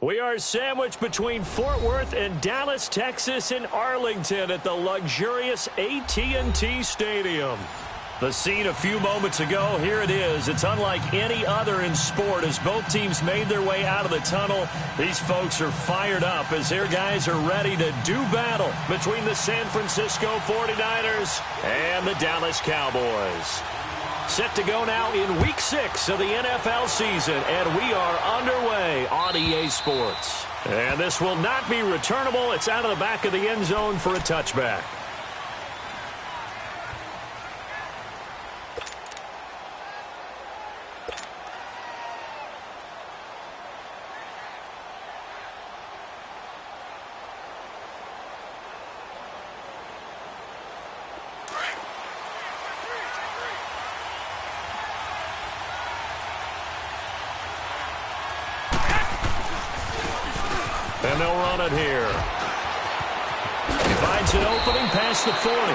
We are sandwiched between Fort Worth and Dallas, Texas, and Arlington at the luxurious AT&T Stadium. The scene a few moments ago, here it is. It's unlike any other in sport as both teams made their way out of the tunnel. These folks are fired up as their guys are ready to do battle between the San Francisco 49ers and the Dallas Cowboys. Set to go now in Week 6 of the NFL season, and we are underway on EA Sports. And this will not be returnable. It's out of the back of the end zone for a touchback. And they'll run it here. He finds an opening past the 40.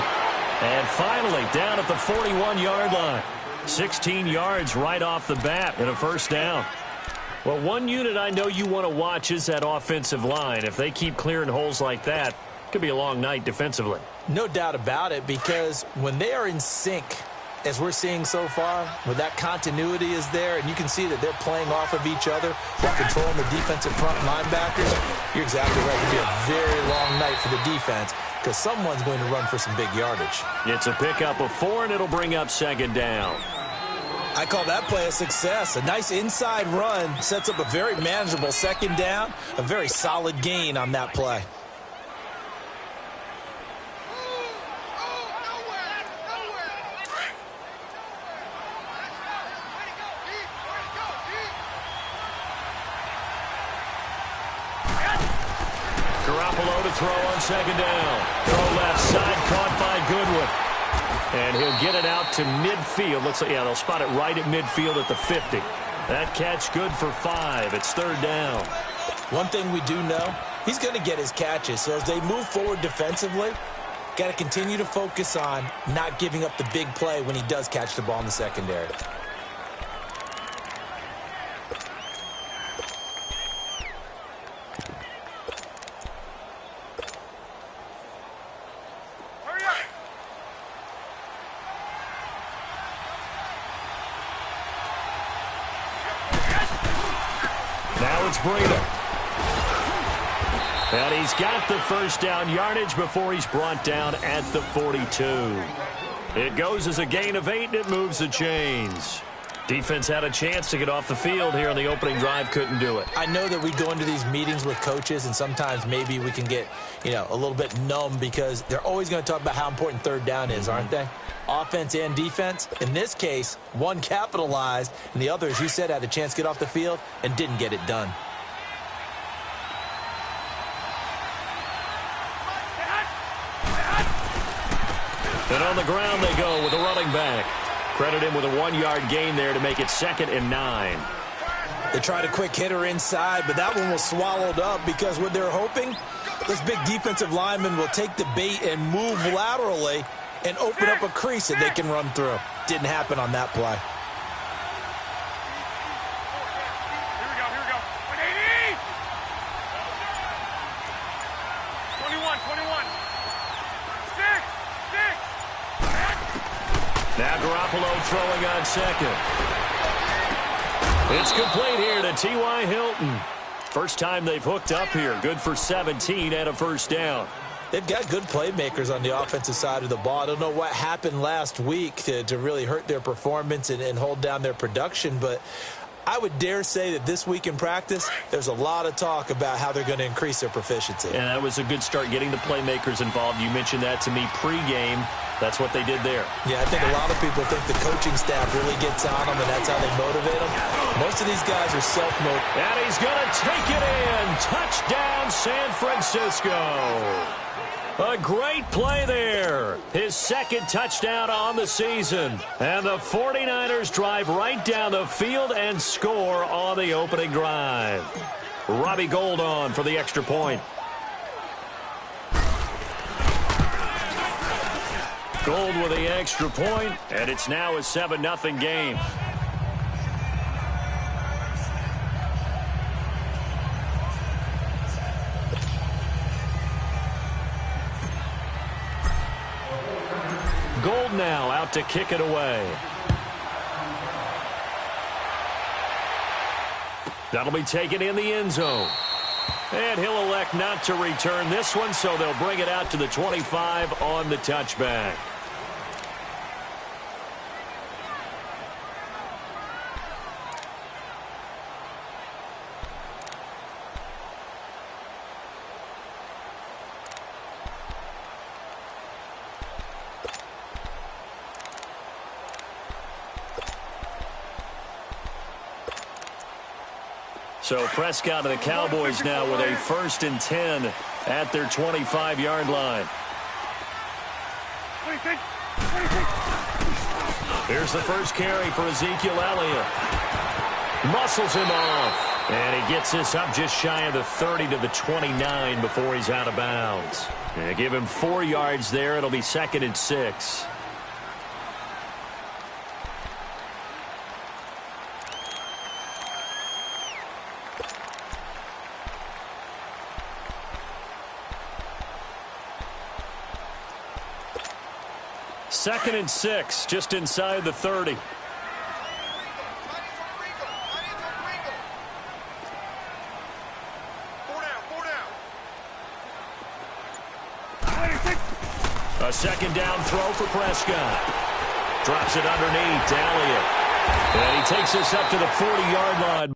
And finally down at the 41-yard line. 16 yards right off the bat and a first down. Well, one unit I know you want to watch is that offensive line. If they keep clearing holes like that, it could be a long night defensively. No doubt about it, because when they are in sync, as we're seeing so far, where that continuity is there, and you can see that they're playing off of each other while controlling the defensive front linebackers, you're exactly right. It could be a very long night for the defense because someone's going to run for some big yardage. It's a pickup of 4, and it'll bring up second down. I call that play a success. A nice inside run sets up a very manageable second down, a very solid gain on that play. Garoppolo to throw on second down. Throw left side, caught by Goodwin. And he'll get it out to midfield. Looks like, yeah, they'll spot it right at midfield at the 50. That catch good for 5. It's third down. One thing we do know, he's going to get his catches. So as they move forward defensively, got to continue to focus on not giving up the big play when he does catch the ball in the secondary. Breeder. And he's got the first down yardage before he's brought down at the 42. It goes as a gain of 8, and it moves the chains. Defense had a chance to get off the field here on the opening drive, couldn't do it. I know that we go into these meetings with coaches, and sometimes maybe we can get, a little bit numb because they're always going to talk about how important third down is, aren't they? Offense and defense. In this case, one capitalized, and the other, as you said, had a chance to get off the field and didn't get it done. And on the ground they go with a running back. Credit him with a 1-yard gain there to make it 2nd and 9. They tried a quick hitter inside, but that one was swallowed up because what they're hoping, this big defensive lineman will take the bait and move laterally and open up a crease that they can run through. Didn't happen on that play. Here we go. 180! 21. 6. Now Garoppolo throwing on second. It's complete here to T.Y. Hilton. First time they've hooked up here. Good for 17 and a first down. They've got good playmakers on the offensive side of the ball. I don't know what happened last week to really hurt their performance and hold down their production, but I would dare say that this week in practice, there's a lot of talk about how they're going to increase their proficiency. And that was a good start getting the playmakers involved. You mentioned that to me pregame. That's what they did there. Yeah, I think a lot of people think the coaching staff really gets on them, and that's how they motivate them. Most of these guys are self-motivated. And he's going to take it in. Touchdown, San Francisco. A great play there. His 2nd touchdown on the season. And the 49ers drive right down the field and score on the opening drive. Robbie Gould on for the extra point. Gould with the extra point, and it's now a 7-0 game. Gold now out to kick it away. That'll be taken in the end zone. And he'll elect not to return this one, so they'll bring it out to the 25 on the touchback. So Prescott and the Cowboys now with a 1st and 10 at their 25-yard line. Here's the first carry for Ezekiel Elliott. Muscles him off. And he gets this up just shy of the 30 to the 29 before he's out of bounds. And give him 4 yards there. It'll be 2nd and 6. Second and 6, just inside the 30. A second down throw for Prescott. Drops it underneath to Elliott. And he takes this up to the 40-yard line.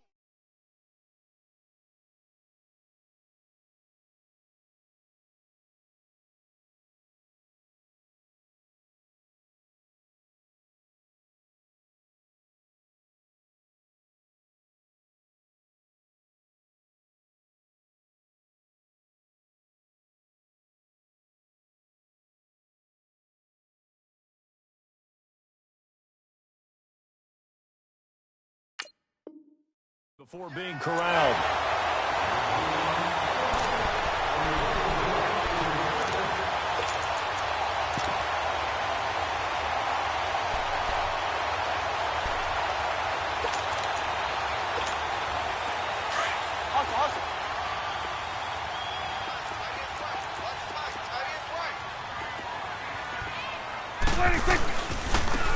Before being corralled.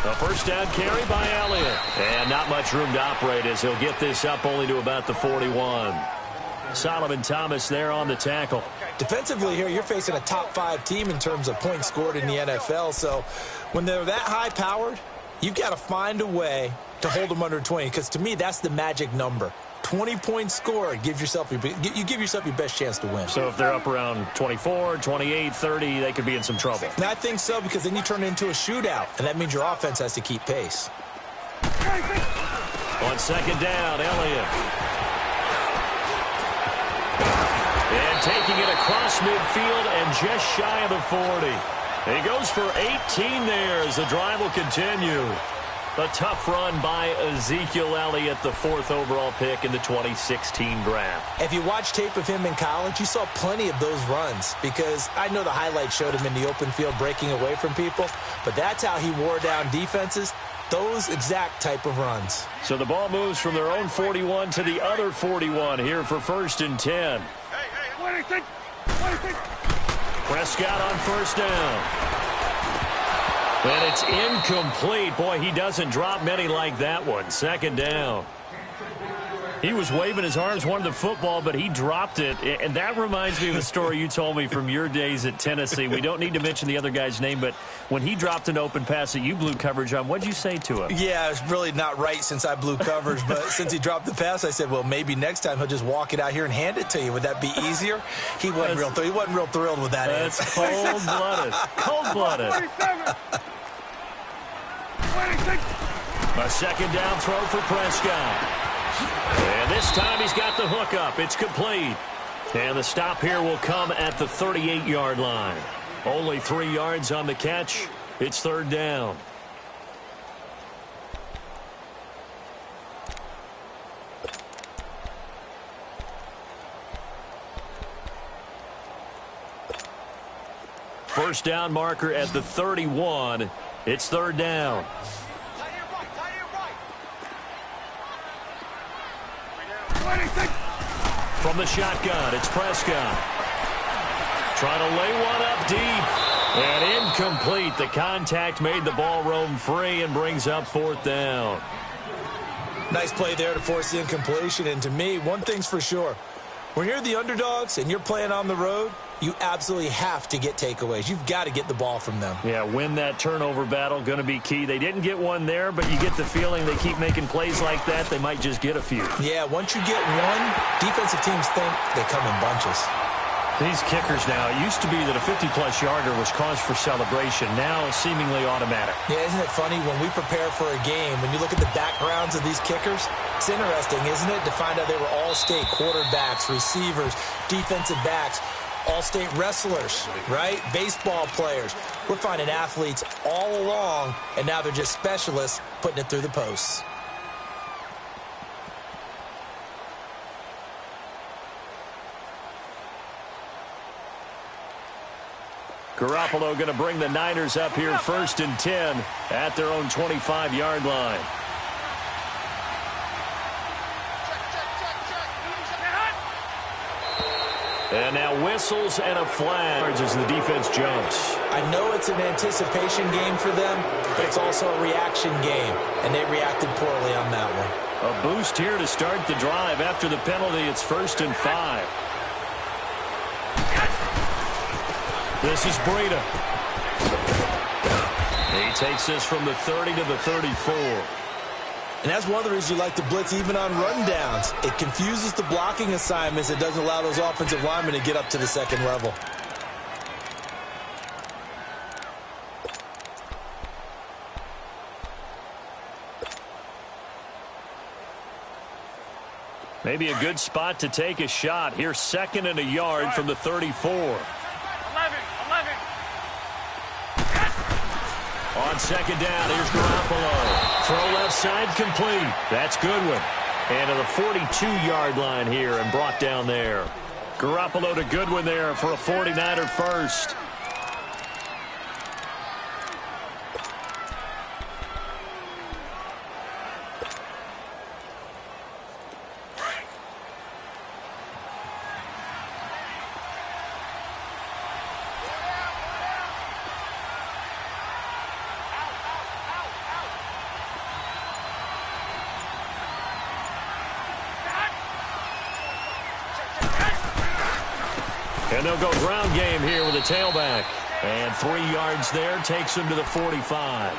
A first down carry by Elliott. And not much room to operate as he'll get this up only to about the 41. Solomon Thomas there on the tackle. Defensively here, you're facing a top 5 team in terms of points scored in the NFL. So when they're that high-powered, you've got to find a way to hold them under 20. Because to me, that's the magic number. 20 points scored, you give yourself your best chance to win. So if they're up around 24, 28, 30, they could be in some trouble. And I think so, because then you turn it into a shootout, and that means your offense has to keep pace. On second down, Elliott. And taking it across midfield and just shy of the 40. He goes for 18 there as the drive will continue. A tough run by Ezekiel Elliott, the 4th overall pick in the 2016 draft. If you watch tape of him in college, you saw plenty of those runs because I know the highlights showed him in the open field breaking away from people, but that's how he wore down defenses, those exact type of runs. So the ball moves from their own 41 to the other 41 here for 1st and 10. Prescott on first down. And it's incomplete. Boy, he doesn't drop many like that one. 2nd down. He was waving his arms, wanted the football, but he dropped it. And that reminds me of a story you told me from your days at Tennessee. We don't need to mention the other guy's name, but when he dropped an open pass that you blew coverage on, what'd you say to him? Yeah, it's really not right since I blew coverage, but since he dropped the pass, I said, well, maybe next time he'll just walk it out here and hand it to you. Would that be easier? He wasn't real thrilled with that. That's cold-blooded. Cold-blooded. A second down throw for Prescott. And this time he's got the hook up. It's complete. And the stop here will come at the 38-yard line. Only 3 yards on the catch. It's 3rd down. First down marker at the 31. It's 3rd down. From the shotgun, it's Prescott. Trying to lay one up deep. And incomplete. The contact made the ball roam free and brings up 4th down. Nice play there to force the incompletion. And to me, one thing's for sure. When you're the underdogs and you're playing on the road, you absolutely have to get takeaways. You've got to get the ball from them. Yeah, win that turnover battle, going to be key. They didn't get one there, but you get the feeling they keep making plays like that, they might just get a few. Yeah, once you get one, defensive teams think they come in bunches. These kickers now, it used to be that a 50-plus yarder was cause for celebration. Now, seemingly automatic. Yeah, isn't it funny? When we prepare for a game, when you look at the backgrounds of these kickers, it's interesting, isn't it, to find out they were all-state quarterbacks, receivers, defensive backs, all-state wrestlers, right? Baseball players. We're finding athletes all along, and now they're just specialists putting it through the posts. Garoppolo going to bring the Niners up here 1st and 10 at their own 25-yard line. And now whistles and a flag as the defense jumps. I know it's an anticipation game for them, but it's also a reaction game, and they reacted poorly on that one. A boost here to start the drive. After the penalty, it's 1st and 5. This is Breida. He takes this from the 30 to the 34. And that's one of the reasons you like to blitz even on rundowns. It confuses the blocking assignments. It doesn't allow those offensive linemen to get up to the second level. Maybe a good spot to take a shot. Here's 2nd and a yard from the 34. On 2nd down, here's Garoppolo. Throw left side complete. That's Goodwin. And to the 42-yard line here and brought down there. Garoppolo to Goodwin there for a 49er first. And they'll go ground game here with a tailback. And 3 yards there takes him to the 45.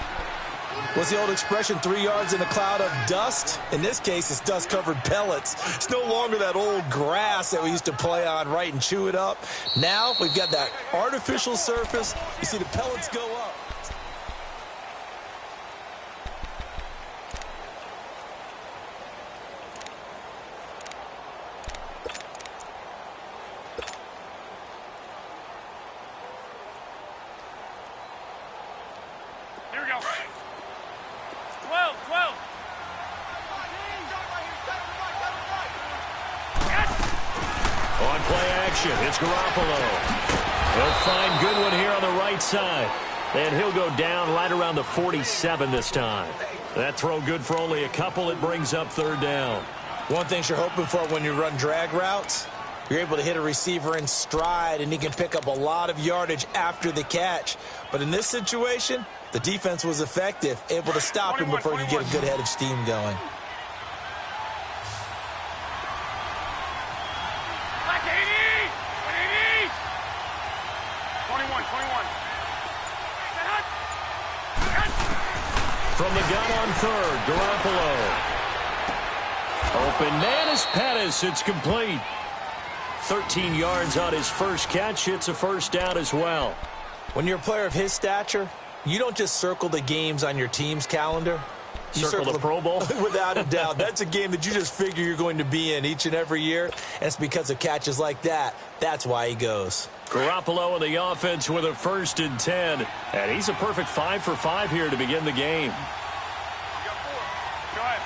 What's the old expression, 3 yards in a cloud of dust? In this case, it's dust-covered pellets. It's no longer that old grass that we used to play on, right, and chew it up. Now we've got that artificial surface. You see the pellets go up. Here we go. 12, 12. On play action, it's Garoppolo. He'll find Goodwin here on the right side. And he'll go down right around the 47 this time. That throw good for only a couple. It brings up 3rd down. One thing you're hoping for when you run drag routes, you're able to hit a receiver in stride, and he can pick up a lot of yardage after the catch. But in this situation, the defense was effective, able to stop him before he could get a good head of steam going. Black 80! 180! 21, 21. From the gun on 3rd, Garoppolo. Open man is Pettis. It's complete. 13 yards on his first catch. It's a 1st down as well. When you're a player of his stature, you don't just circle the games on your team's calendar. You circle the Pro Bowl? Without a doubt. That's a game that you just figure you're going to be in each and every year. And it's because of catches like that. That's why he goes. Garoppolo in the offense with a 1st and 10. And he's a perfect 5 for 5 here to begin the game. Go ahead.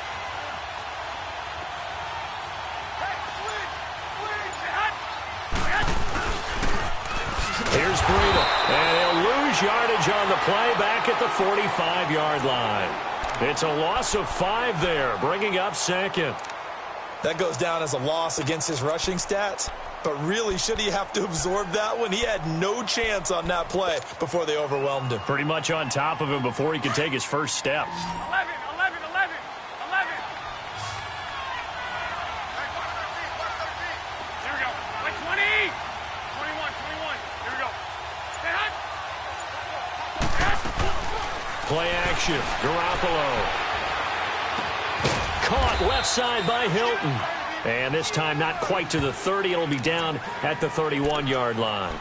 Here's Breida. And he'll lose yardage on the play back at the 45-yard line. It's a loss of 5 there, bringing up 2nd. That goes down as a loss against his rushing stats. But really, should he have to absorb that one? He had no chance on that play before they overwhelmed him. Pretty much on top of him before he could take his first step. 11, 11, 11, 11. Here we go. Like 20. 21, 21. Here we go. Stay hot. Play action. Garoppolo. Caught left side by Hilton. And this time not quite to the 30. It'll be down at the 31-yard line.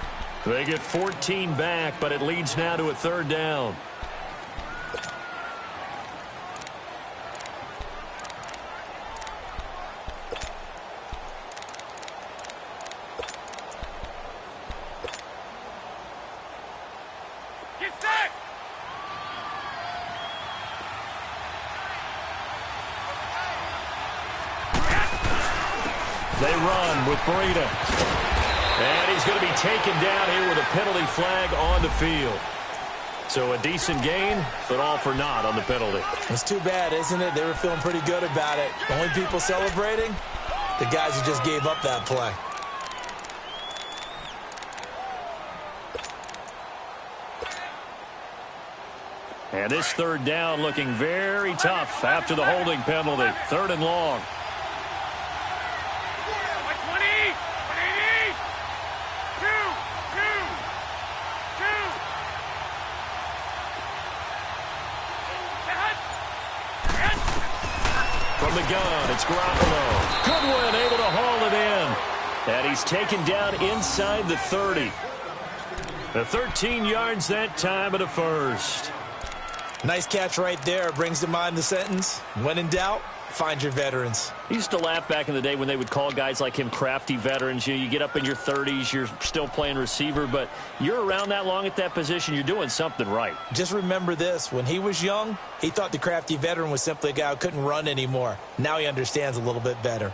They get 14 back, but it leads now to a third down. Get set. They run with Breida. And he's going to be taken down here with a penalty flag on the field. So a decent gain, but all for naught on the penalty. It's too bad, isn't it? They were feeling pretty good about it. Only people celebrating? The guys who just gave up that play. And this third down looking very tough after the holding penalty. Third and long. Like 20. 180. 2, 2, 2. Stay hot. From the gun, it's Garoppolo. Goodwin able to haul it in. And he's taken down inside the 30. The 13 yards that time of the first. Nice catch right there. Brings to mind the sentence, when in doubt, find your veterans. I used to laugh back in the day when they would call guys like him crafty veterans. You get up in your 30s, you're still playing receiver, but you're around that long at that position, you're doing something right. Just remember this. When he was young, he thought the crafty veteran was simply a guy who couldn't run anymore. Now he understands a little bit better.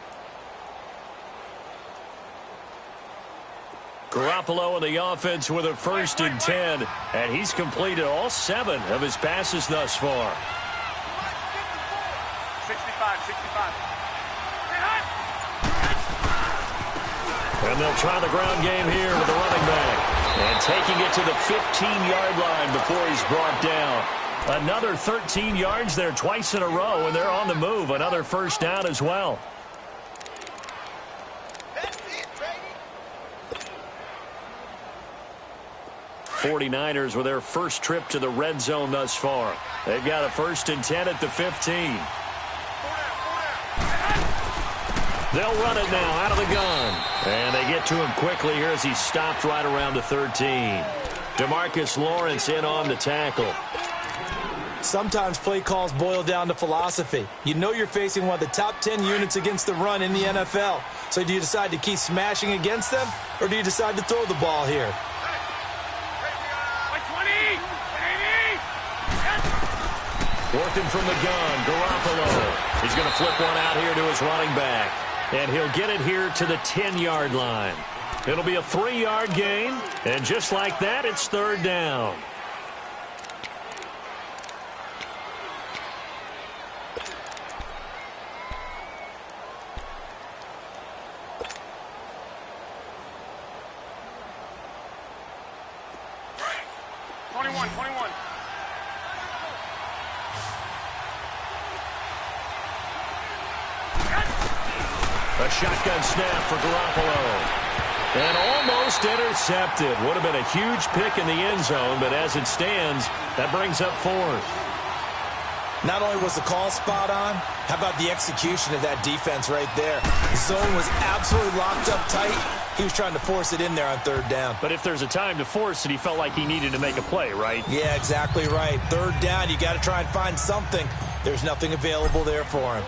Garoppolo in the offense with a 1st and 10, and he's completed all 7 of his passes thus far. 65, 65. Stay hot. And they'll try the ground game here with the running back. And taking it to the 15-yard line before he's brought down. Another 13 yards there twice in a row, and they're on the move. Another first down as well. 49ers with their first trip to the red zone thus far. They've got a 1st and 10 at the 15. They'll run it now out of the gun. And they get to him quickly here as he's stopped right around the 13. DeMarcus Lawrence in on the tackle. Sometimes play calls boil down to philosophy. You know you're facing one of the top 10 units against the run in the NFL. So do you decide to keep smashing against them, or do you decide to throw the ball here? Working from the gun, Garoppolo. He's going to flip one out here to his running back. And he'll get it here to the 10-yard line. It'll be a 3-yard gain. And just like that, it's third down. A shotgun snap for Garoppolo. And almost intercepted. Would have been a huge pick in the end zone, but as it stands, that brings up 4th. Not only was the call spot on, how about the execution of that defense right there? The zone was absolutely locked up tight. He was trying to force it in there on third down. But if there's a time to force it, he felt like he needed to make a play, right? Yeah, exactly right. Third down, you got to try and find something. There's nothing available there for him.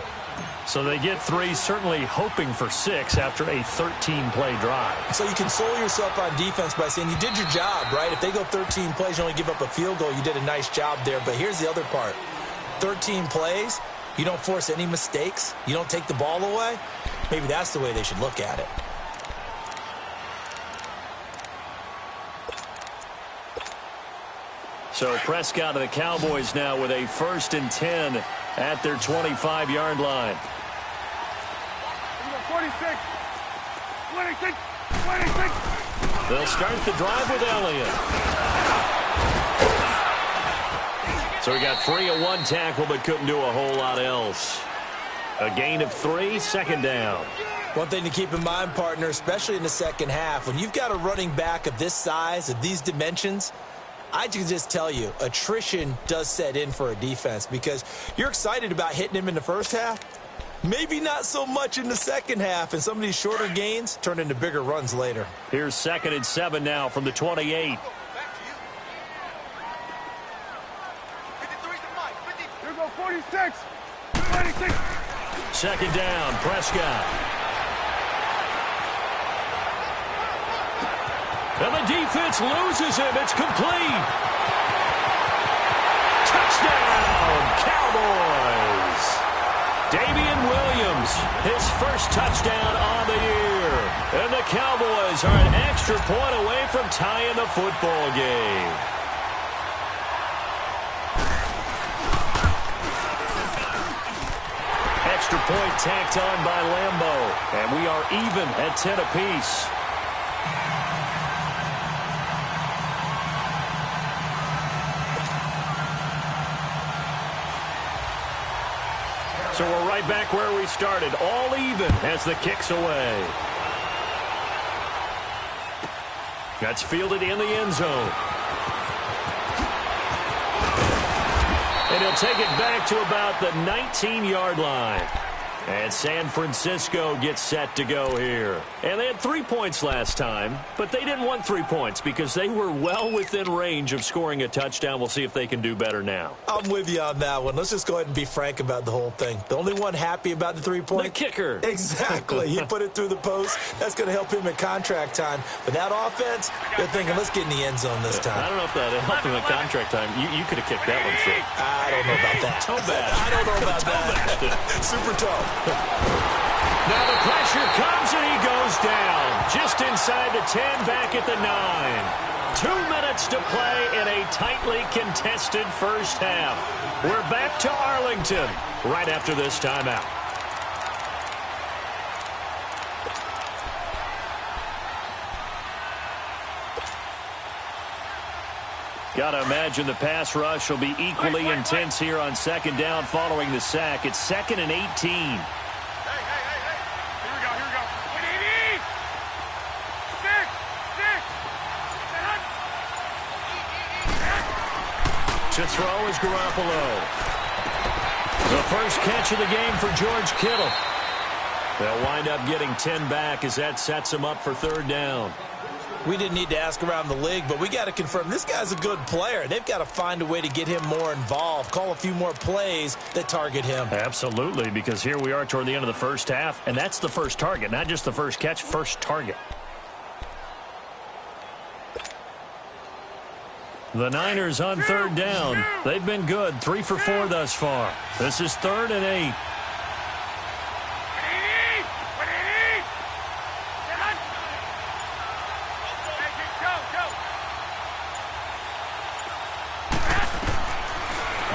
So they get 3, certainly hoping for 6 after a 13-play drive. So you console yourself on defense by saying you did your job, right? If they go 13 plays, you only give up a field goal, you did a nice job there. But here's the other part. 13 plays, you don't force any mistakes, you don't take the ball away. Maybe that's the way they should look at it. So Prescott of the Cowboys now with a 1st and 10 at their 25-yard line. 46. 26. They'll start the drive with Elliott. So he got free of one tackle but couldn't do a whole lot else. A gain of 3, second down. One thing to keep in mind, partner, especially in the second half, when you've got a running back of this size, of these dimensions, I can just tell you, attrition does set in for a defense because you're excited about hitting him in the first half. Maybe not so much in the second half, and some of these shorter gains turn into bigger runs later. Here's 2nd and 7 now from the 28. Here go 46. 26. Second down, Prescott. And the defense loses him. It's complete. Touchdown, Cowboys. Damian Williams, his first touchdown on the year. And the Cowboys are an extra point away from tying the football game. Extra point tacked on by Lambo. And we are even at 10 apiece. So we're right back where we started, all even as the kick's away. That's fielded in the end zone. And he'll take it back to about the 19-yard line. And San Francisco gets set to go here. And they had 3 points last time, but they didn't want 3 points because they were well within range of scoring a touchdown. We'll see if they can do better now. I'm with you on that one. Let's just go ahead and be frank about the whole thing. The only one happy about the 3-point? The kicker. Exactly. He put it through the post. That's going to help him in contract time. But that offense, they're thinking, let's get in the end zone this time. I don't know if that helped him in contract time. You could have kicked that one through. I don't know about that. Toe bash. I don't know about that. Super toe. Now the pressure comes and he goes down. Just inside the 10, back at the 9. 2 minutes to play in a tightly contested first half. We're back to Arlington right after this timeout. Got to imagine the pass rush will be equally intense here on second down following the sack. It's 2nd and 18. To throw is Garoppolo. The first catch of the game for George Kittle. They'll wind up getting 10 back as that sets them up for 3rd down. We didn't need to ask around the league, but we got to confirm this guy's a good player. They've got to find a way to get him more involved, call a few more plays that target him. Absolutely, because here we are toward the end of the first half, and that's the first target, not just the first catch, first target. The Niners on 3rd down. They've been good, 3 for 4 thus far. This is 3rd and 8.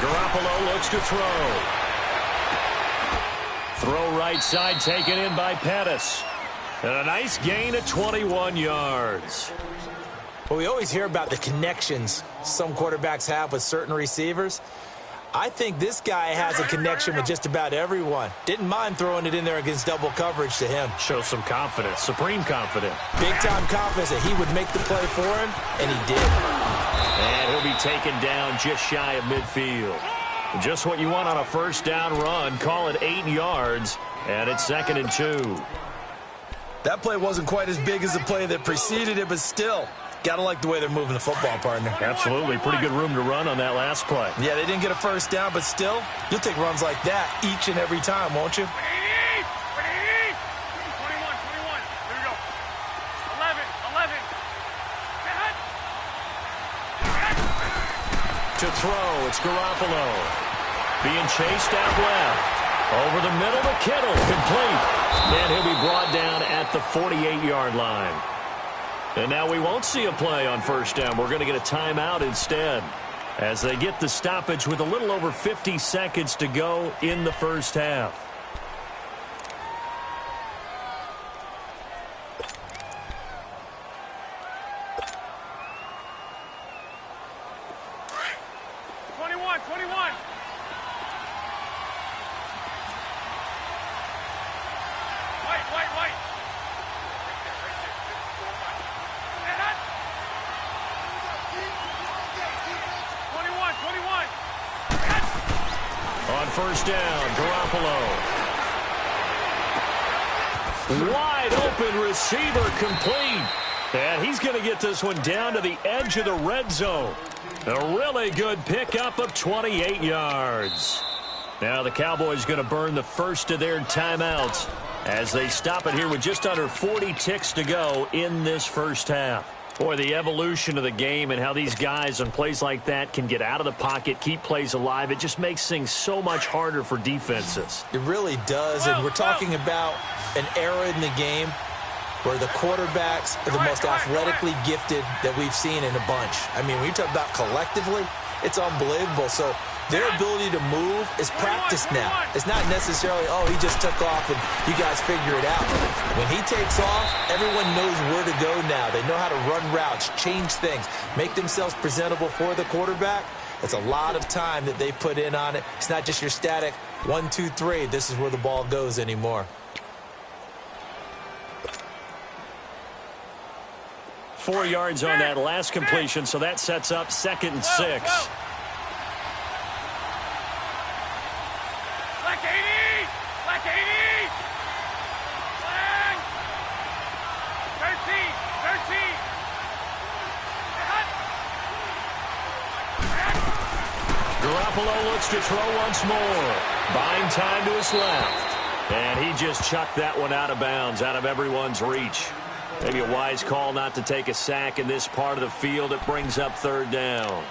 Garoppolo looks to throw. Throw right side taken in by Pettis. And a nice gain of 21 yards. Well, we always hear about the connections some quarterbacks have with certain receivers. I think this guy has a connection with just about everyone. Didn't mind throwing it in there against double coverage to him. Shows some confidence, supreme confidence. Big-time confidence that he would make the play for him, and he did. And he'll be taken down just shy of midfield. Just what you want on a first down run. Call it 8 yards, and it's 2nd and 2. That play wasn't quite as big as the play that preceded it, but still, got to like the way they're moving the football, partner. Absolutely. Pretty good room to run on that last play. Yeah, they didn't get a first down, but still, you'll take runs like that each and every time, won't you? 21, 21. Here we go. 11. To throw, it's Garoppolo. Being chased out left. Over the middle to Kittle. Complete. And he'll be brought down at the 48-yard line. And now we won't see a play on first down. We're going to get a timeout instead as they get the stoppage with a little over 50 seconds to go in the first half. 21, 21. White. On first down, Garoppolo. Wide open receiver complete. And he's going to get this one down to the edge of the red zone. A really good pickup of 28 yards. Now the Cowboys going to burn the first of their timeouts as they stop it here with just under 40 ticks to go in this first half. Boy, the evolution of the game and how these guys on plays like that can get out of the pocket, keep plays alive, it just makes things so much harder for defenses. It really does, and we're talking about an era in the game where the quarterbacks are the most athletically gifted that we've seen in a bunch. I mean, when you talk about collectively, it's unbelievable. So their ability to move is practiced now. It's not necessarily, oh, he just took off and you guys figure it out. When he takes off, everyone knows where to go now. They know how to run routes, change things, make themselves presentable for the quarterback. It's a lot of time that they put in on it. It's not just your static 1, 2, 3. This is where the ball goes anymore. 4 yards on that last completion, so that sets up 2nd and 6. Black 80! Black 80! Flag! 13! Garoppolo looks to throw once more. Buying time to his left. And he just chucked that one out of bounds, out of everyone's reach. Maybe a wise call not to take a sack in this part of the field. It brings up 3rd down.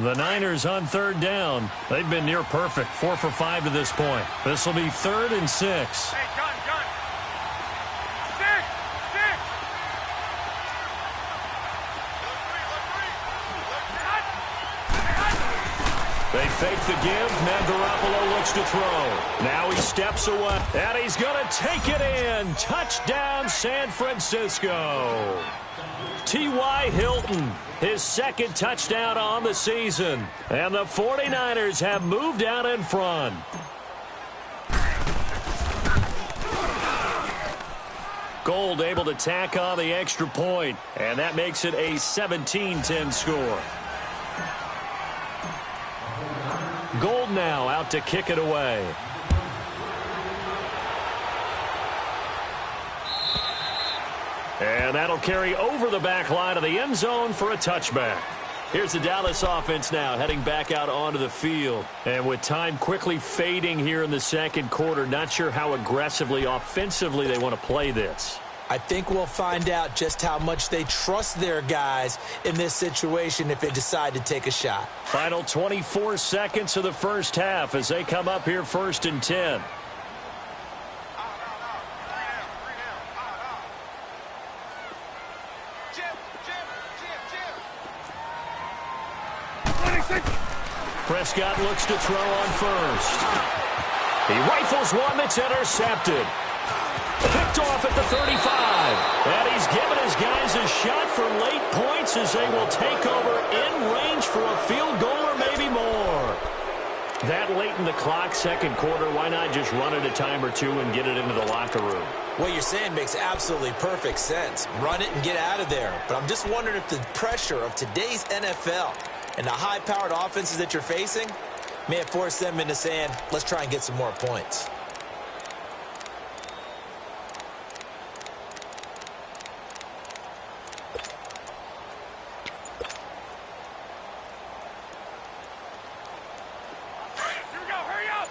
The Niners on 3rd down. They've been near perfect, 4 for 5 to this point. This will be 3rd and 6. Hey, gun. 6! They fake the give. Now Garoppolo looks to throw. Now he steps away. And he's going to take it in. Touchdown, San Francisco. T.Y. Hilton, his 2nd touchdown on the season. And the 49ers have moved out in front. Gold able to tack on the extra point. And that makes it a 17-10 score. Gold now out to kick it away. And that'll carry over the back line of the end zone for a touchback. Here's the Dallas offense now heading back out onto the field. And with time quickly fading here in the 2nd quarter, not sure how aggressively, offensively they want to play this. I think we'll find out just how much they trust their guys in this situation if they decide to take a shot. Final 24 seconds of the first half as they come up here 1st and 10. Prescott looks to throw on first. He rifles one that's intercepted. Picked off at the 35. And he's given his guys a shot for late points as they will take over in range for a field goal or maybe more. That late in the clock, 2nd quarter, why not just run it a time or two and get it into the locker room? What you're saying makes absolutely perfect sense. Run it and get out of there. But I'm just wondering if the pressure of today's NFL and the high-powered offenses that you're facing may have forced them into saying, let's try and get some more points. Here we go. Hurry up.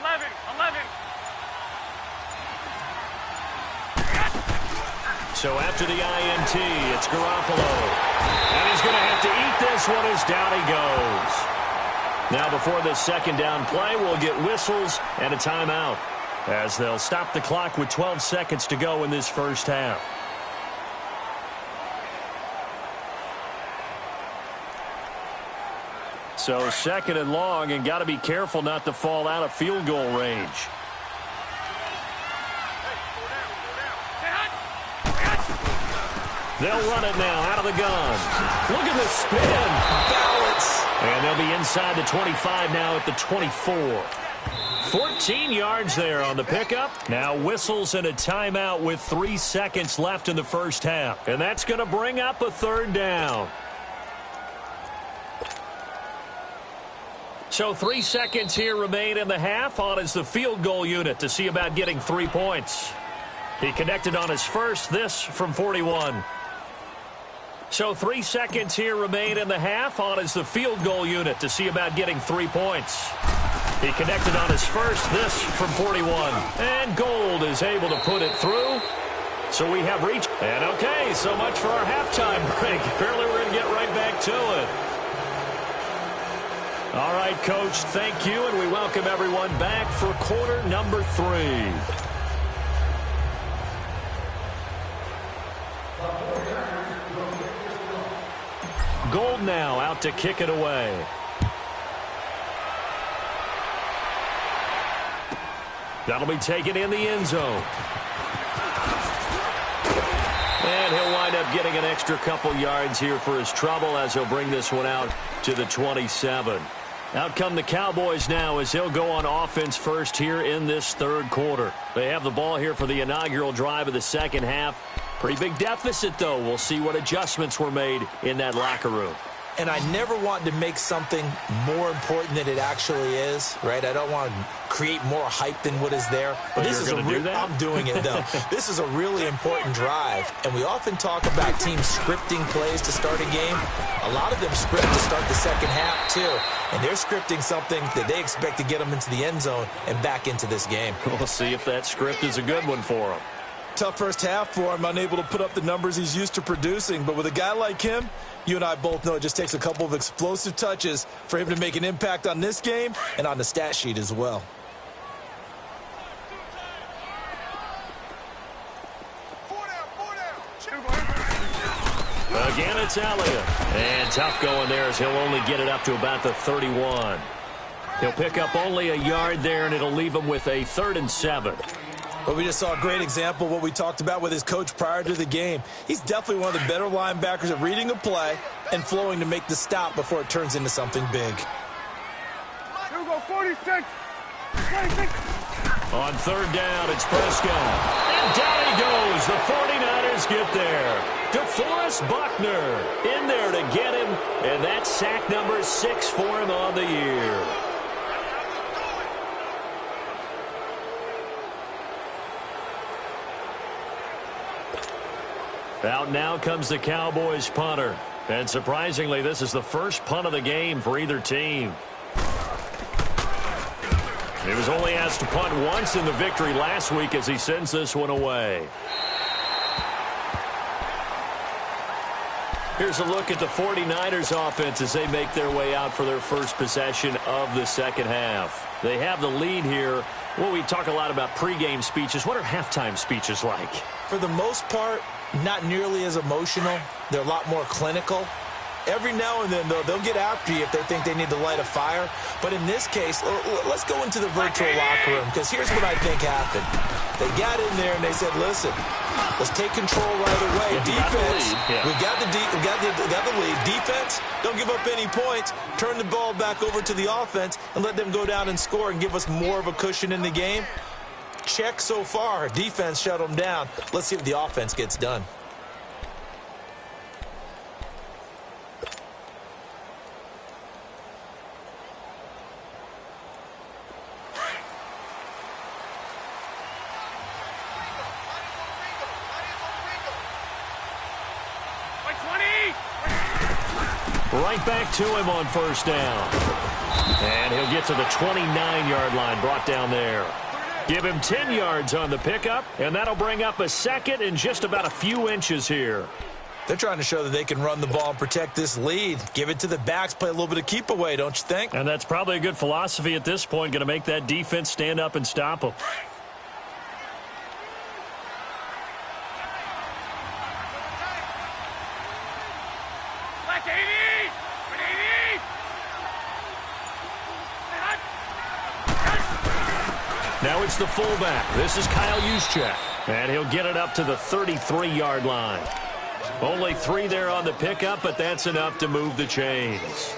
11. So after the INT, it's Garoppolo. And he's going to have to eat this one as down he goes. Now before this 2nd down play, we'll get whistles and a timeout as they'll stop the clock with 12 seconds to go in this first half. So second and long, and got to be careful not to fall out of field goal range. They'll run it now out of the gun. Look at the spin. Balance. And they'll be inside the 25 now at the 24. 14 yards there on the pickup. Now whistles and a timeout with 3 seconds left in the first half. And that's going to bring up a third down. So 3 seconds here remain in the half. On is the field goal unit to see about getting 3 points. He connected on his first, this from 41. So 3 seconds here remain in the half. On is the field goal unit to see about getting 3 points. He connected on his first, this from 41. And Gold is able to put it through. So we have reached. And okay, so much for our halftime break. Apparently we're going to get right back to it. All right, Coach, thank you, and we welcome everyone back for quarter number 3. Gold now out to kick it away. That'll be taken in the end zone. And he'll wind up getting an extra couple yards here for his trouble as he'll bring this one out to the 27. Out come the Cowboys now as they'll go on offense first here in this third quarter. They have the ball here for the inaugural drive of the second half. Pretty big deficit, though. We'll see what adjustments were made in that locker room. And I never want to make something more important than it actually is, right? I don't want to create more hype than what is there. But this is I'm doing it, though. This is a really important drive. And we often talk about teams scripting plays to start a game. A lot of them script to start the second half, too. And they're scripting something that they expect to get them into the end zone and back into this game. We'll see if that script is a good one for them. Tough first half for him, unable to put up the numbers he's used to producing. But with a guy like him, you and I both know it just takes a couple of explosive touches for him to make an impact on this game and on the stat sheet as well. Again, it's Elliott. And tough going there as he'll only get it up to about the 31. He'll pick up only a yard there, and it'll leave him with a 3rd and 7. But we just saw a great example of what we talked about with his coach prior to the game. He's definitely one of the better linebackers at reading a play and flowing to make the stop before it turns into something big. Here we go, 46. 26. On 3rd down, it's Prescott. And down he goes. The 49ers get there. DeForest Buckner in there to get him. And that's sack number 6 for him on the year. Out now comes the Cowboys punter. And surprisingly, this is the first punt of the game for either team. He was only asked to punt once in the victory last week as he sends this one away. Here's a look at the 49ers offense as they make their way out for their first possession of the second half. They have the lead here. Well, we talk a lot about pregame speeches. What are halftime speeches like? For the most part, not nearly as emotional. They're a lot more clinical. Every now and then, though, they'll get after you if they think they need to light a fire. But in this case, let's go into the virtual locker room, because here's what I think happened. They got in there and they said, listen, let's take control right away. Defense, we got the lead. Defense, don't give up any points. Turn the ball back over to the offense and let them go down and score and give us more of a cushion in the game. Check so far. Defense shut them down. Let's see if the offense gets done. Right back to him on first down. And he'll get to the 29-yard line, brought down there. Give him 10 yards on the pickup, and that'll bring up a 2nd and just about a few inches here. They're trying to show that they can run the ball and protect this lead. Give it to the backs, play a little bit of keep away, don't you think? And that's probably a good philosophy at this point, going to make that defense stand up and stop them. it's the fullback. This is Kyle Juszczyk. And he'll get it up to the 33-yard line. Only 3 there on the pickup, but that's enough to move the chains.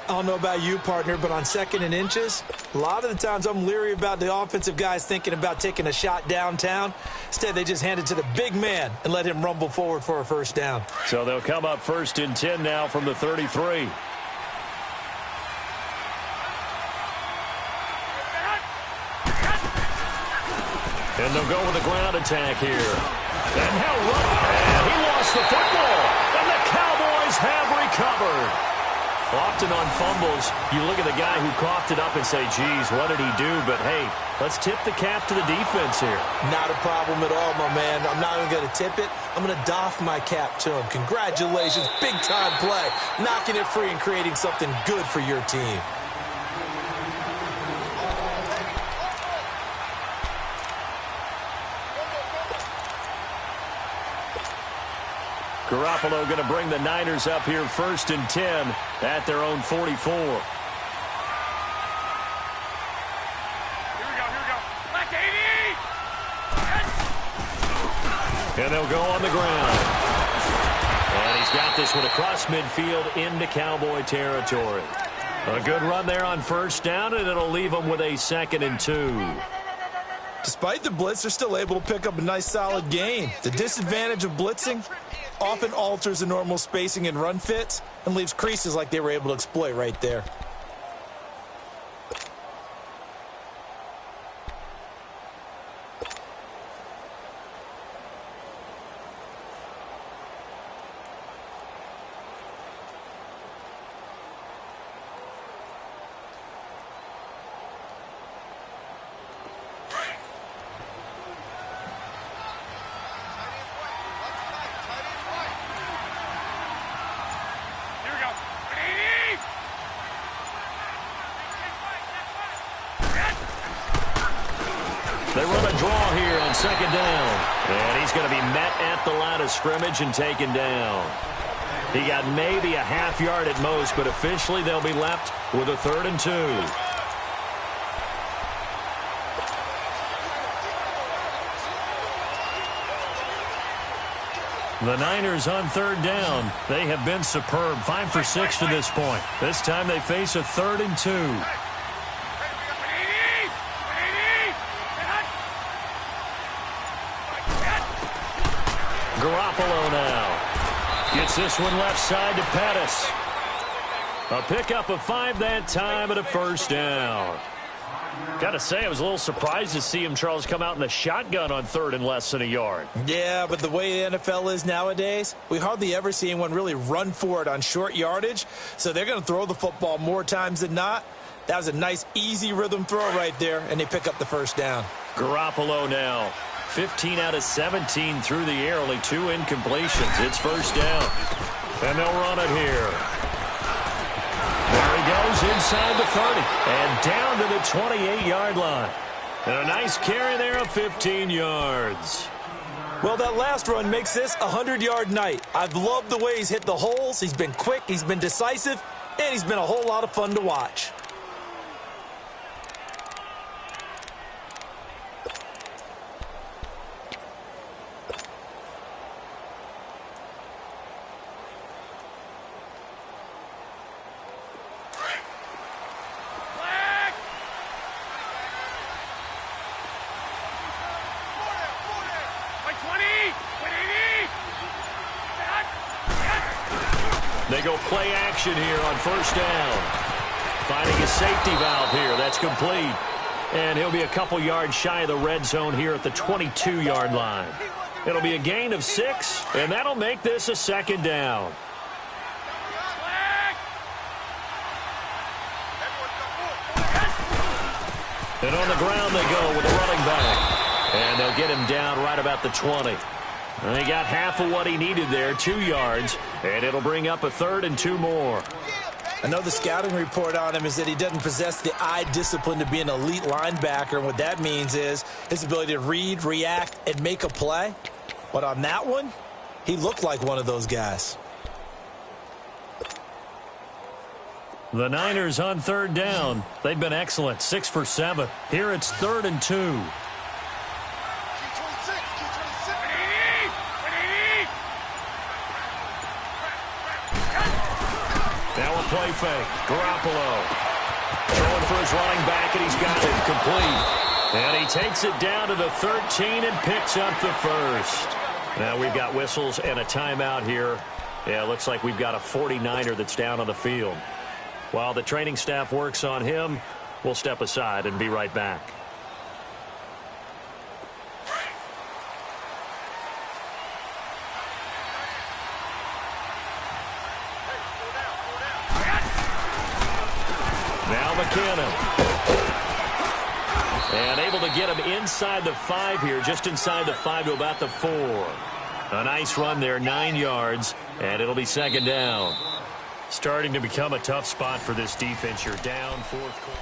I don't know about you, partner, but on 2nd and inches, a lot of the times I'm leery about the offensive guys thinking about taking a shot downtown. Instead, they just hand it to the big man and let him rumble forward for a first down. So they'll come up 1st and 10 now from the 33. And they'll go with a ground attack here. And he'll run. And he lost the football. And the Cowboys have recovered. Often on fumbles, you look at the guy who coughed it up and say, geez, what did he do? But, hey, let's tip the cap to the defense here. Not a problem at all, my man. I'm not even going to tip it. I'm going to doff my cap to him. Congratulations. Big-time play. Knocking it free and creating something good for your team. Garoppolo going to bring the Niners up here 1st and 10 at their own 44. Here we go. Black 80! And they'll go on the ground. And he's got this one across midfield into Cowboy territory. A good run there on 1st down, and it'll leave them with a 2nd and 2. Despite the blitz, they're still able to pick up a nice, solid gain. The disadvantage of blitzing often alters the normal spacing and run fits and leaves creases like they were able to exploit right there. They run a draw here on 2nd down. And he's going to be met at the line of scrimmage and taken down. He got maybe a half yard at most, but officially they'll be left with a 3rd and 2. The Niners on 3rd down. They have been superb. 5 for 6 to this point. This time they face a 3rd and 2. Garoppolo now. Gets this one left side to Pettis. A pickup of 5 that time and a 1st down. Got to say, I was a little surprised to see him, Charles, come out in the shotgun on 3rd and less than a yard. Yeah, but the way the NFL is nowadays, we hardly ever see anyone really run for it on short yardage. So they're going to throw the football more times than not. That was a nice, easy rhythm throw right there, and they pick up the 1st down. Garoppolo now. 15 out of 17 through the air, only 2 incompletions. It's 1st down. And they'll run it here. There he goes inside the 30 and down to the 28-yard line. And a nice carry there of 15 yards. Well, that last run makes this a 100-yard night. I've loved the way he's hit the holes. He's been quick, he's been decisive, and he's been a whole lot of fun to watch. They go play action here on 1st down. Finding a safety valve here. That's complete. And he'll be a couple yards shy of the red zone here at the 22-yard line. It'll be a gain of 6, and that'll make this a 2nd down. And on the ground they go with a running back. And they'll get him down right about the 20. And he got half of what he needed there, 2 yards, and it'll bring up a 3rd and 2 more. I know the scouting report on him is that he doesn't possess the eye discipline to be an elite linebacker, and what that means is his ability to read, react, and make a play. But on that one, he looked like one of those guys. The Niners on third down. They've been excellent, 6 for 7. Here it's 3rd and 2. Now a play fake. Garoppolo throwing for his running back, and he's got it complete. And he takes it down to the 13 and picks up the first. Now we've got whistles and a timeout here. Yeah, it looks like we've got a 49er that's down on the field. While the training staff works on him, we'll step aside and be right back. Now McKinnon. And able to get him inside the 5 here, just inside the 5 to about the 4. A nice run there, 9 yards, and it'll be 2nd down. Starting to become a tough spot for this defense. You're down 4th quarter.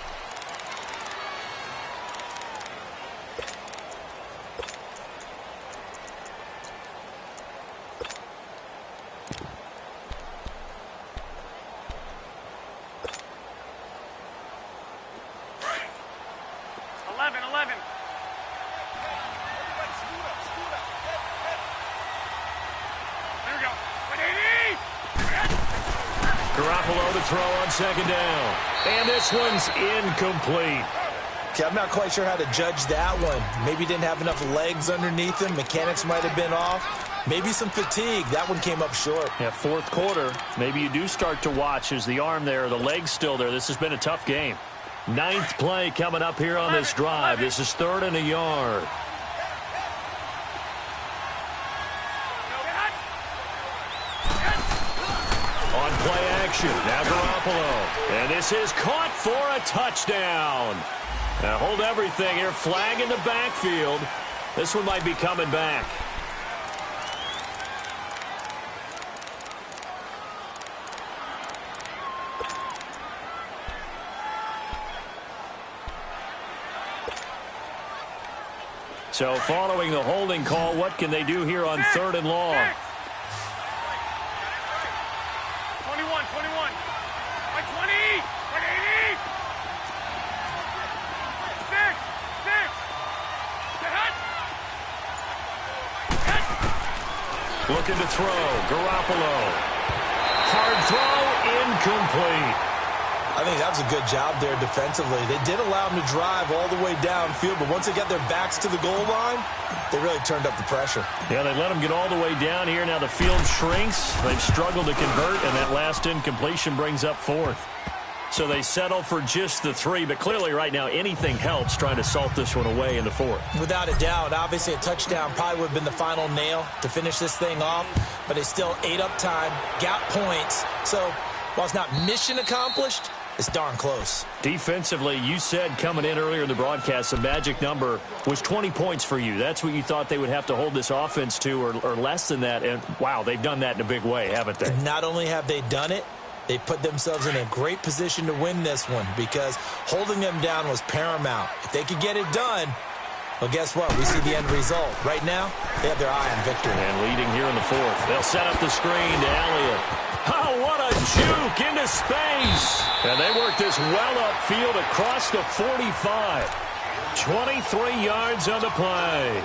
Garoppolo to throw on 2nd down. And this one's incomplete. Okay, I'm not quite sure how to judge that one. Maybe didn't have enough legs underneath him. Mechanics might have been off. Maybe some fatigue. That one came up short. Yeah, 4th quarter. Maybe you do start to watch. Is the arm there, the leg's still there? This has been a tough game. 9th play coming up here on this drive. This is 3rd and a yard. On play action, now Garoppolo. And this is caught for a touchdown. Now hold everything here. Flag in the backfield. This one might be coming back. So following the holding call, what can they do here on 3rd and long? 21. By 20. By 80. 6. Looking to throw. Garoppolo. Hard throw. Incomplete. I think that was a good job there defensively. They did allow them to drive all the way downfield, but once they got their backs to the goal line, they really turned up the pressure. Yeah, they let them get all the way down here. Now the field shrinks. They've struggled to convert, and that last incompletion brings up 4th. So they settle for just the 3, but clearly right now anything helps trying to salt this one away in the 4th. Without a doubt, obviously a touchdown probably would have been the final nail to finish this thing off, but it's still ate up time, got points. So while it's not mission accomplished, it's darn close. Defensively, you said coming in earlier in the broadcast, the magic number was 20 points for you. That's what you thought they would have to hold this offense to, or less than that. And, wow, they've done that in a big way, haven't they? And not only have they done it, they put themselves in a great position to win this one because holding them down was paramount. If they could get it done, well, guess what? We see the end result. Right now, they have their eye on victory. And leading here in the 4th. They'll set up the screen to Elliott. Oh, what a juke into space. And they work this well upfield across the 45. 23 yards on the play.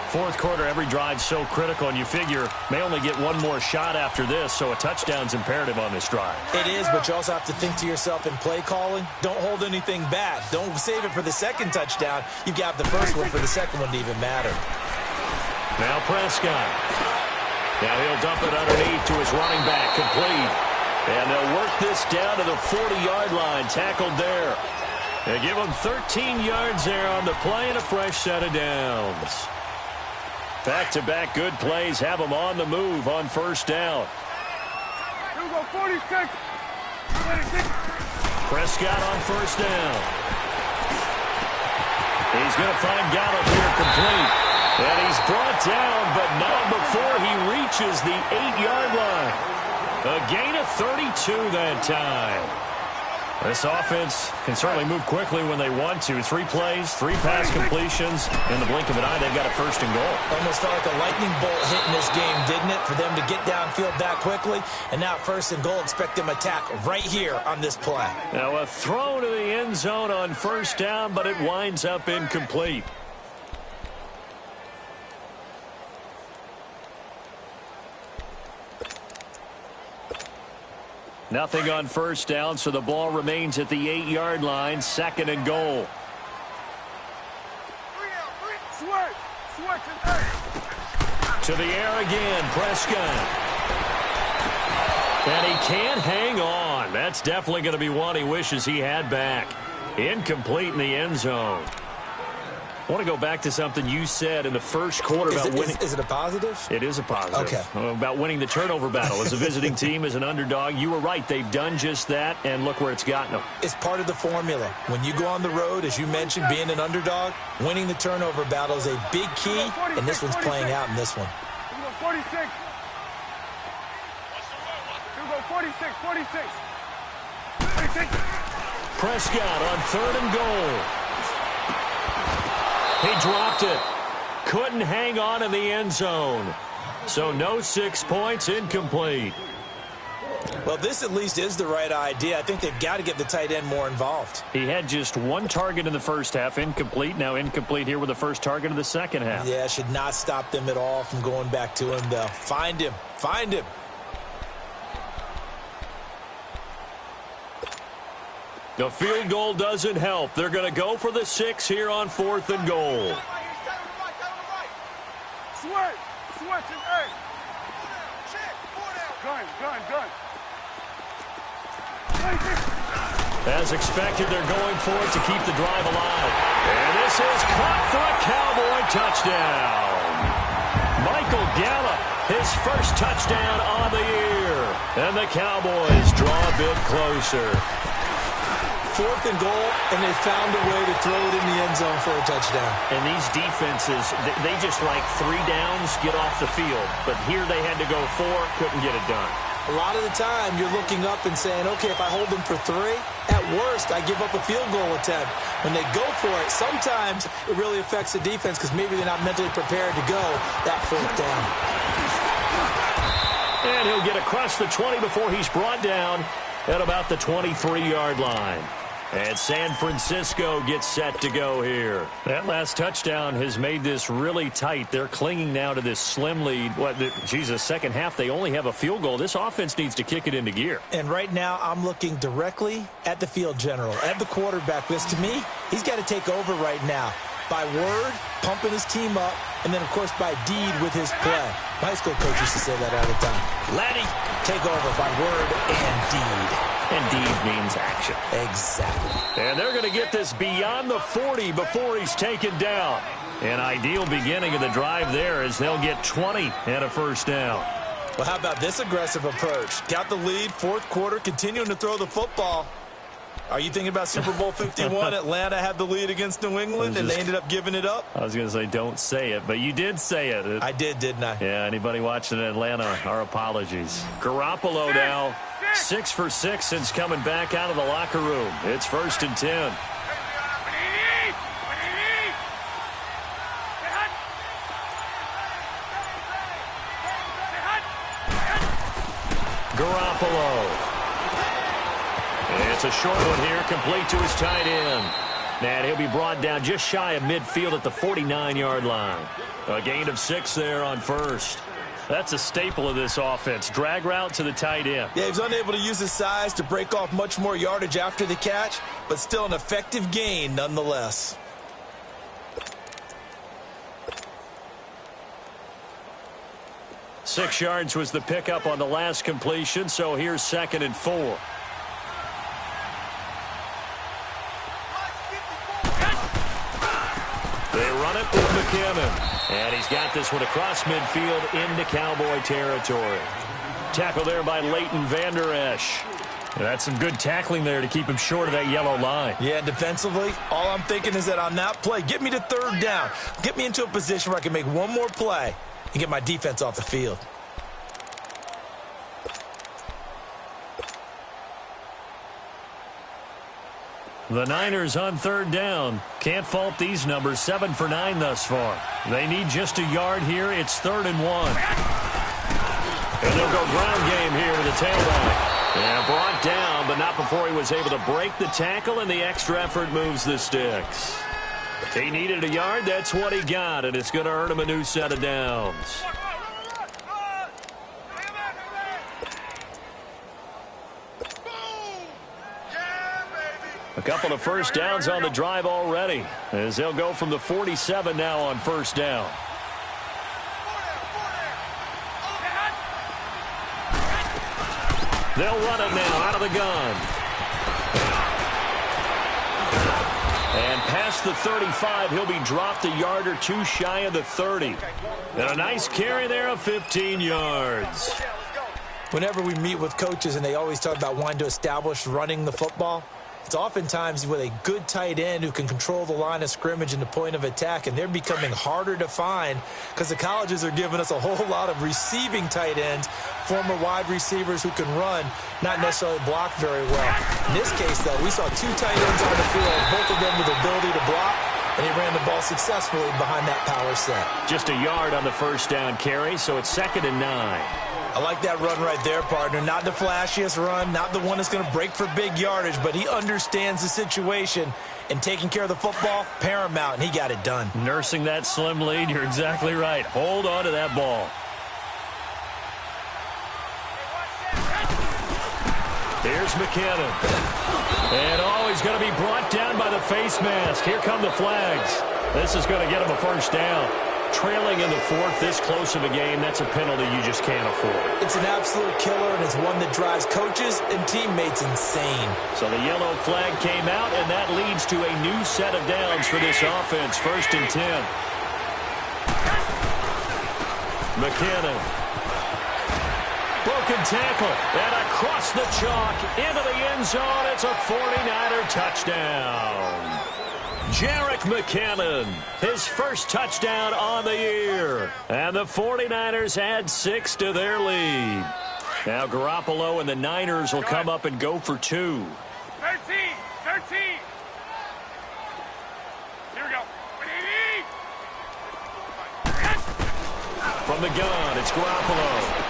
4th quarter, every drive so critical, and you figure may only get one more shot after this, so a touchdown's imperative on this drive. It is, but you also have to think to yourself in play calling, don't hold anything back. Don't save it for the second touchdown. You got the first one for the second one to even matter. Now Prescott. Now he'll dump it underneath to his running back, complete. And they'll work this down to the 40-yard line, tackled there. They give him 13 yards there on the play and a fresh set of downs. Back-to-back good plays have them on the move on 1st down. Here we go, 46. 26. Prescott on 1st down. He's going to find Gallup here complete. And he's brought down, but not before he reaches the 8-yard line. A gain of 32 that time. This offense can certainly move quickly when they want to. 3 plays, 3 pass completions. In the blink of an eye, they've got a 1st and goal. Almost felt like a lightning bolt hit in this game, didn't it? For them to get downfield that quickly. And now 1st and goal, expect them to attack right here on this play. Now a throw to the end zone on 1st down, but it winds up incomplete. Nothing on 1st down, so the ball remains at the 8-yard line. 2nd and goal. To the air again, Prescott. And he can't hang on. That's definitely going to be one he wishes he had back. Incomplete in the end zone. I want to go back to something you said in the 1st quarter about winning. Is it a positive? It is a positive. Okay. About winning the turnover battle as a visiting team, as an underdog. You were right. They've done just that, and look where it's gotten them. It's part of the formula. When you go on the road, as you mentioned, being an underdog, winning the turnover battle is a big key, and this one's playing out in this one. 46. 46, 46. 46. Prescott on 3rd and goal. He dropped it. Couldn't hang on in the end zone. So no 6 points, incomplete. Well, this at least is the right idea. I think they've got to get the tight end more involved. He had just 1 target in the 1st half, incomplete. Now incomplete here with the 1st target of the 2nd half. Yeah, should not stop them at all from going back to him, though. Find him. Find him. The field goal doesn't help. They're going to go for the 6 here on 4th and goal. Switch. Switch and A. Gun. As expected, they're going for it to keep the drive alive. And this is caught for a Cowboy touchdown. Michael Gallup, his 1st touchdown on the year. And the Cowboys draw a bit closer. 4th and goal, and they found a way to throw it in the end zone for a touchdown. And these defenses, they just like 3 downs, get off the field. But here they had to go 4, couldn't get it done. A lot of the time, you're looking up and saying, okay, if I hold them for 3, at worst, I give up a field goal attempt. When they go for it, sometimes it really affects the defense because maybe they're not mentally prepared to go that 4th down. And he'll get across the 20 before he's brought down at about the 23-yard line. And San Francisco gets set to go here. That last touchdown has made this really tight. They're clinging now to this slim lead. Jesus, 2nd half, they only have a field goal. This offense needs to kick it into gear. And right now, I'm looking directly at the field general, at the quarterback. Because to me, he's got to take over right now. By word, pumping his team up, and then, of course, by deed with his play. My high school coach used to say that all the time. Laddie, take over by word and deed. And deed means action. Exactly. And they're going to get this beyond the 40 before he's taken down. An ideal beginning of the drive there as they'll get 20 and a 1st down. Well, how about this aggressive approach? Got the lead, 4th quarter, continuing to throw the football. Are you thinking about Super Bowl 51? Atlanta had the lead against New England, and they ended up giving it up? I was going to say don't say it, but you did say it. I did, didn't I? Yeah, anybody watching Atlanta, our apologies. Garoppolo now, 6 for 6 since coming back out of the locker room. It's 1st and 10. Garoppolo. It's a short one here, complete to his tight end. And he'll be brought down just shy of midfield at the 49-yard line. A gain of 6 there on 1st. That's a staple of this offense. Drag route to the tight end. Yeah, he was unable to use his size to break off much more yardage after the catch, but still an effective gain nonetheless. Six yards was the pickup on the last completion, so here's 2nd and 4. They run it with McKinnon. And he's got this one across midfield into Cowboy territory. Tackle there by Leighton Vander Esch. That's some good tackling there to keep him short of that yellow line. Yeah, defensively, all I'm thinking is that on that play, get me to 3rd down. Get me into a position where I can make one more play and get my defense off the field. The Niners on third down. Can't fault these numbers. 7 for 9 thus far. They need just a yard here. It's 3rd and 1. And they'll go ground game here with the tailback. Yeah, brought down, but not before he was able to break the tackle, and the extra effort moves the sticks. He needed a yard. That's what he got, and it's going to earn him a new set of downs. A couple of first downs on the drive already, as they'll go from the 47 now on first down. They'll run it now out of the gun. And past the 35, he'll be dropped a yard or two shy of the 30. And a nice carry there of 15 yards. Whenever we meet with coaches and they always talk about wanting to establish running the football, it's oftentimes with a good tight end who can control the line of scrimmage and the point of attack, and they're becoming harder to find because the colleges are giving us a whole lot of receiving tight ends, former wide receivers who can run, not necessarily block very well. In this case, though, we saw 2 tight ends on the field, both of them with the ability to block, and he ran the ball successfully behind that power set. Just a yard on the first down carry, so it's 2nd and 9. I like that run right there, partner. Not the flashiest run, not the one that's going to break for big yardage, but he understands the situation, and taking care of the football, paramount, and he got it done. Nursing that slim lead, you're exactly right. Hold on to that ball. Here's McKinnon. And he's going to be brought down by the face mask. Here come the flags. This is going to get him a first down. Trailing in the 4th, this close of a game, that's a penalty you just can't afford. It's an absolute killer, and it's one that drives coaches and teammates insane. So the yellow flag came out, and that leads to a new set of downs for this offense. 1st and 10. McKinnon. Broken tackle, and across the chalk, into the end zone. It's a 49er touchdown. Jerick McKinnon, his first touchdown on the year. And the 49ers add 6 to their lead. Now Garoppolo and the Niners will come up and go for 2. 13. Here we go. From the gun, it's Garoppolo.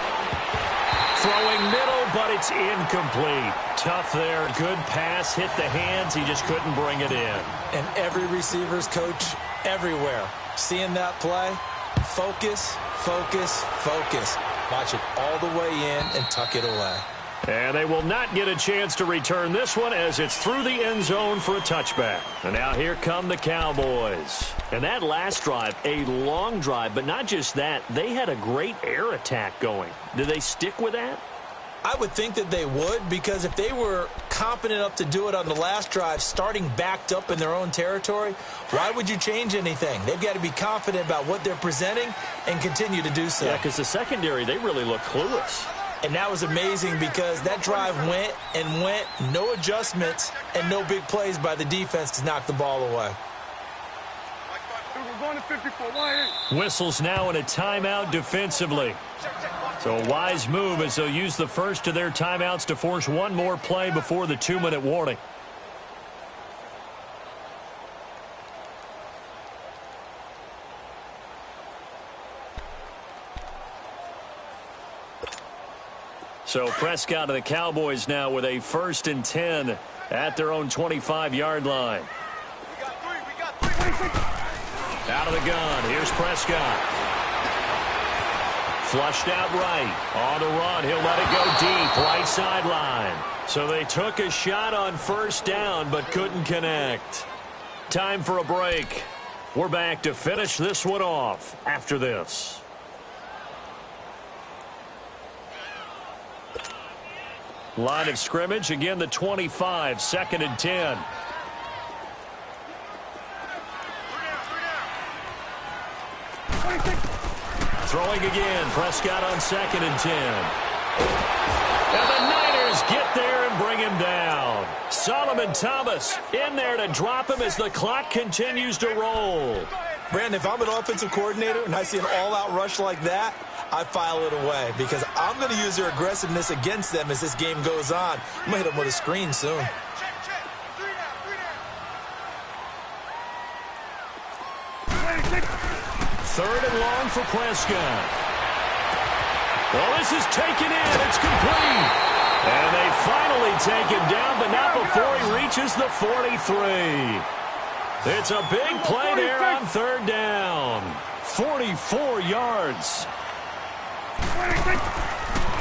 Throwing middle, but it's incomplete. Tough there. Good pass. Hit the hands. He just couldn't bring it in. And every receiver's coach everywhere, seeing that play, focus, focus, focus. Watch it all the way in and tuck it away. And they will not get a chance to return this one as it's through the end zone for a touchback. And now here come the Cowboys. And that last drive, a long drive, but not just that. They had a great air attack going. Do they stick with that? I would think that they would, because if they were competent enough to do it on the last drive, starting backed up in their own territory, why would you change anything? They've got to be confident about what they're presenting and continue to do so. Yeah, because the secondary, they really look clueless. And that was amazing because that drive went and went, no adjustments and no big plays by the defense to knock the ball away. We're going to 54. Whistles now in a timeout defensively. So a wise move as they'll use the first of their timeouts to force one more play before the 2-minute warning. So Prescott and the Cowboys now with a 1st and 10 at their own 25-yard line. We got three. Out of the gun, here's Prescott. Flushed out right. On the run, he'll let it go deep, right sideline. So they took a shot on first down, but couldn't connect. Time for a break. We're back to finish this one off after this. Line of scrimmage, again the 25, 2nd and 10. Throwing again, Prescott on 2nd and 10. And the Niners get there and bring him down. Solomon Thomas in there to drop him as the clock continues to roll. Brandon, if I'm an offensive coordinator and I see an all-out rush like that, I file it away because I'm going to use their aggressiveness against them as this game goes on. I'm going to hit them with a screen soon. third and long for Prescott. Well, this is taken in. It's complete. And they finally take him down, but not before he reaches the 43. It's a big play there on third down. 44 yards.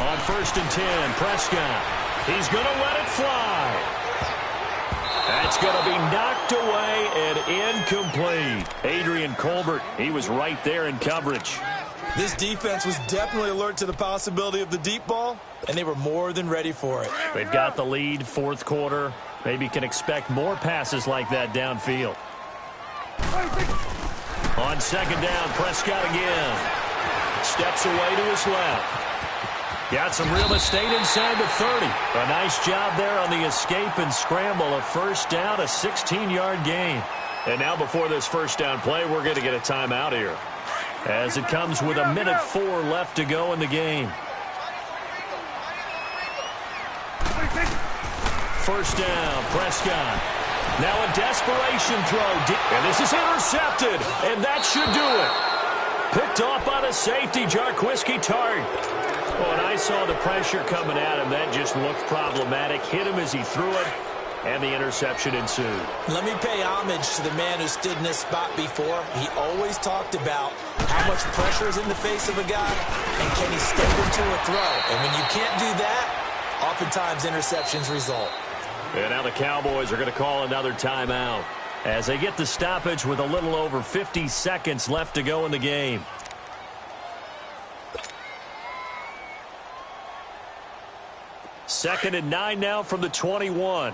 On first and 10, Prescott. He's going to let it fly. That's going to be knocked away and incomplete. Adrian Colbert, he was right there in coverage. This defense was definitely alert to the possibility of the deep ball, and they were more than ready for it. They've got the lead, fourth quarter. Maybe can expect more passes like that downfield. On second down, Prescott again. Steps away to his left. Got some real estate inside the 30. A nice job there on the escape and scramble. A first down, a 16-yard gain. And now before this first down play, we're going to get a timeout here, as it comes with 1:04 left to go in the game. First down, Prescott. Now a desperation throw. And this is intercepted. And that should do it. Picked off by the safety, Jarquiski Tart. Oh, and I saw the pressure coming at him. That just looked problematic. Hit him as he threw it. And the interception ensued. Let me pay homage to the man who stood in this spot before. He always talked about how much pressure is in the face of a guy and can he step into a throw. And when you can't do that, oftentimes interceptions result. And now the Cowboys are going to call another timeout as they get the stoppage with a little over 50 seconds left to go in the game. Second and 9 now from the 21.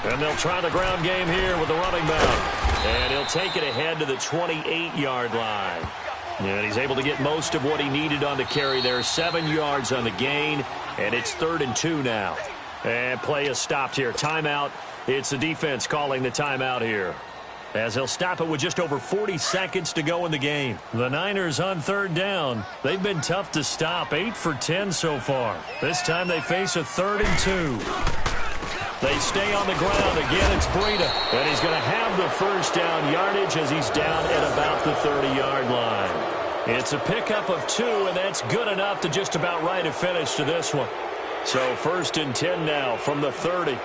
And they'll try the ground game here with the running back. And he'll take it ahead to the 28-yard line. And he's able to get most of what he needed on the carry there. 7 yards on the gain. And it's 3rd and 2 now. And play is stopped here. Timeout. It's the defense calling the timeout here, as they'll stop it with just over 40 seconds to go in the game. The Niners on third down. They've been tough to stop. 8 for 10 so far. This time they face a 3rd and 2. They stay on the ground. Again, it's Breida. And he's going to have the first down yardage as he's down at about the 30-yard line. It's a pickup of 2, and that's good enough to just about right a finish to this one. So 1st and 10 now from the 30.